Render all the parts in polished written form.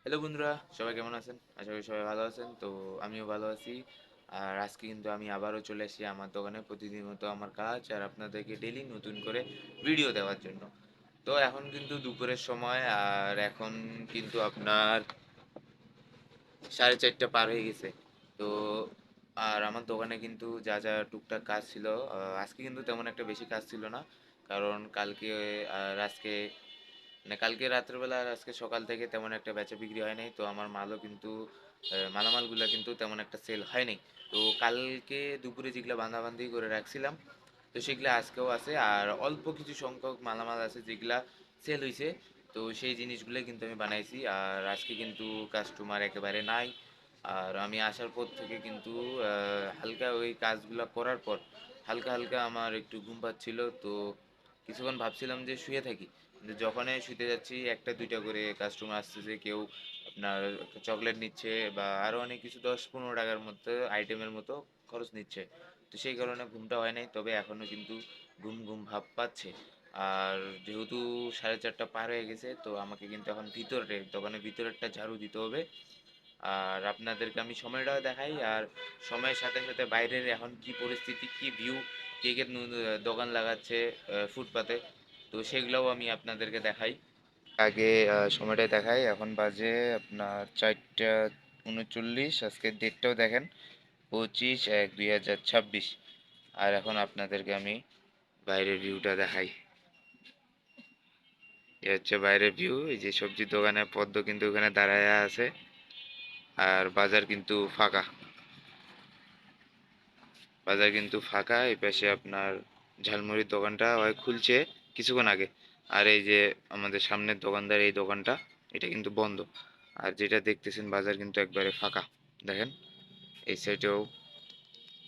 Hello বন্ধুরা, সবাই কেমন আছেন? আশা করি সবাই ভালো আছেন। তো আমিও ভালো আছি। আর আজকে কিন্তু আমি আবারও চলে এসেছি আমার দোকানে প্রতিদিন মতো আমার কাজ আর আপনাদেরকে ডেইলি নতুন করে ভিডিও দেওয়ার জন্য। তো এখন কিন্তু দুপুরের সময় আর এখন কিন্তু আপনার 4:30 পার হয়ে গেছে। তো আর আমার দোকানে কিন্তু যা যা টুকটাক কাজ ছিল, আজকে কিন্তু তেমন একটা বেশি কাজ ছিল না। কারণ কালকে আর আজকে মানে কালকে রাত্রের বেলা আর আজকে সকাল থেকে তেমন একটা বেচা বিক্রি হয় নাই। তো আমার মালও কিন্তু মালামালগুলা কিন্তু তেমন একটা সেল হয় নাই। তো কালকে দুপুরে যেগুলা বাঁধাবান্ধি করে রাখছিলাম, তো সেগুলা আজকেও আছে। আর অল্প কিছু সংখ্যক মালামাল আছে যেগুলা সেল হইছে। তো সেই জিনিসগুলোই কিন্তু আমি বানাইছি। আর আজকে কিন্তু কাস্টমার একেবারে নাই। আর আমি আসার পর থেকে কিন্তু হালকা ওই কাজগুলা করার পর হালকা হালকা আমার একটু ঘুম পাচ্ছিল। তো কিছুক্ষণ ভাবছিলাম যে শুয়ে থাকি, কিন্তু যখনই শুতে যাচ্ছি একটা দুইটা করে কাস্টমার আসতেছে। কেউ আপনার চকলেট নিচ্ছে বা আরো অনেক কিছু 10-15 টাকার মতো আইটেমের মতো খরচ নিচ্ছে। তো সেই কারণে ঘুমটা হয় নাই, তবে এখনো কিন্তু ঘুম ঘুম ভাব পাচ্ছে। আর যেহেতু 4:30 পার হয়ে গেছে, তো আমাকে কিন্তু এখন ভিতরে দোকানের ভিতরেরটা ঝাড়ু দিতে হবে। আর আপনাদেরকে আমি সময়টাও দেখাই, আর সময়ের সাথে সাথে বাইরের এখন কি পরিস্থিতি, কি ভিউ, কে কে দোকান লাগাচ্ছে ফুটপাতে, তো সেগুলোও আমি আপনাদেরকে দেখাই। আগে সময়টা দেখাই। এখন বাজে আপনার 4:39। আজকের ডেটটাও দেখেন, 25/1/2026। আর এখন আপনাদেরকে আমি বাইরের ভিউটা দেখাই। এ হচ্ছে বাইরের ভিউ। এই যে সবজির দোকানে পদ্ম কিন্তু ওখানে দাঁড়ায় আছে। আর বাজার কিন্তু ফাঁকা। বাজার কিন্তু ফাঁকা। এই পাশে আপনার ঝালমুড়ির দোকানটা হয় খুলছে কিছুক্ষণ আগে। আর এই যে আমাদের সামনের দোকানদার এই দোকানটা, এটা কিন্তু বন্ধ। আর যেটা দেখতেছেন বাজার কিন্তু একবারে ফাঁকা। দেখেন এই সাইডেও,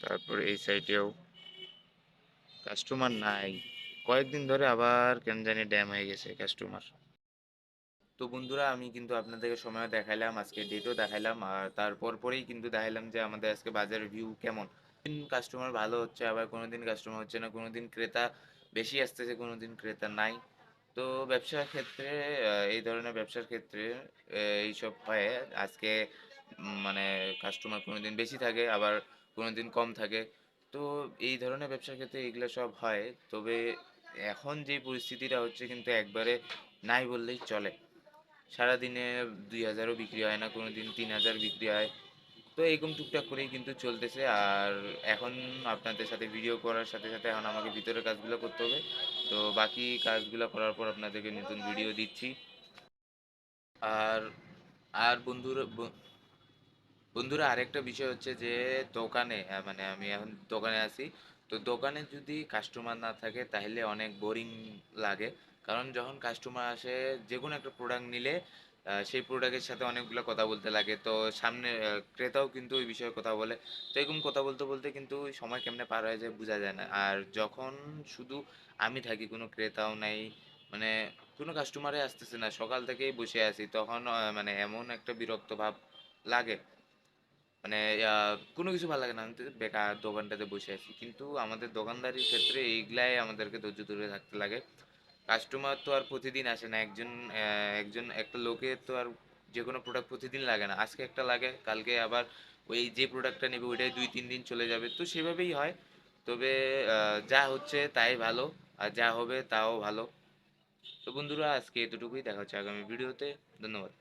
তারপরে এই সাইডেও কাস্টমার নাই। কয়েকদিন ধরে আবার কেন জানি ড্যাম হয়ে গেছে কাস্টমার। তো বন্ধুরা, আমি কিন্তু আপনাদেরকে সময় দেখাইলাম, আজকে ডেটও দেখাইলাম, আর তারপর পরেই কিন্তু দেখাইলাম যে আমাদের আজকে বাজারের ভিউ কেমন। দিন কাস্টমার ভালো হচ্ছে, আবার কোনোদিন কাস্টমার হচ্ছে না, কোনোদিন ক্রেতা বেশি আসতেছে, কোনোদিন ক্রেতা নাই। তো ব্যবসার ক্ষেত্রে এই ধরনের ব্যবসার ক্ষেত্রে এইসব হয়। আজকে মানে কাস্টমার কোনোদিন বেশি থাকে, আবার কোনোদিন কম থাকে। তো এই ধরনের ব্যবসার ক্ষেত্রে এগুলো সব হয়। তবে এখন যে পরিস্থিতিটা হচ্ছে কিন্তু একবারে নাই বললেই চলে। সারাদিনে 2,000ও বিক্রি হয় না, কোনো দিন 3,000 বিক্রি হয়। তো এরকম টুকটাক করেই কিন্তু চলতেছে। আর এখন আপনাদের সাথে ভিডিও করার সাথে সাথে এখন আমাকে ভিতরের কাজগুলো করতে হবে। তো বাকি কাজগুলো করার পর আপনাদেরকে নতুন ভিডিও দিচ্ছি। আর আর বন্ধুরা আরেকটা বিষয় হচ্ছে যে দোকানে মানে আমি এখন দোকানে আছি। তো দোকানে যদি কাস্টমার না থাকে তাহলে অনেক বোরিং লাগে। কারণ যখন কাস্টমার আসে, যে কোনো একটা প্রোডাক্ট নিলে সেই প্রোডাক্টের সাথে অনেকগুলো কথা বলতে লাগে। তো সামনে ক্রেতাও কিন্তু ওই বিষয়ে কথা বলে। তো এরকম কথা বলতে বলতে কিন্তু ওই সময় কেমনে পার হয়ে যায় বোঝা যায় না। আর যখন শুধু আমি থাকি, কোনো ক্রেতাও নাই, মানে কোনো কাস্টমারে আসতেছে না, সকাল থেকেই বসে আছি, তখন মানে এমন একটা বিরক্ত ভাব লাগে। মানে কোনো কিছু ভালো লাগে না, আমি তো বেকার দোকানটাতে বসে আছি। কিন্তু আমাদের দোকানদারির ক্ষেত্রে এইগুলাই আমাদেরকে ধৈর্য ধরে থাকতে লাগে। কাস্টমার তো আর প্রতিদিন আসে না। একজন একটা লোকের তো আর যে কোনো প্রোডাক্ট প্রতিদিন লাগে না। আজকে একটা লাগে, কালকে আবার ওই যে প্রোডাক্টটা নেবে ওইটাই 2-3 দিন চলে যাবে। তো সেভাবেই হয়। তবে যা হচ্ছে তাই ভালো, আর যা হবে তাও ভালো। তো বন্ধুরা, আজকে এতটুকুই। দেখা হচ্ছে আগামী ভিডিওতে। ধন্যবাদ।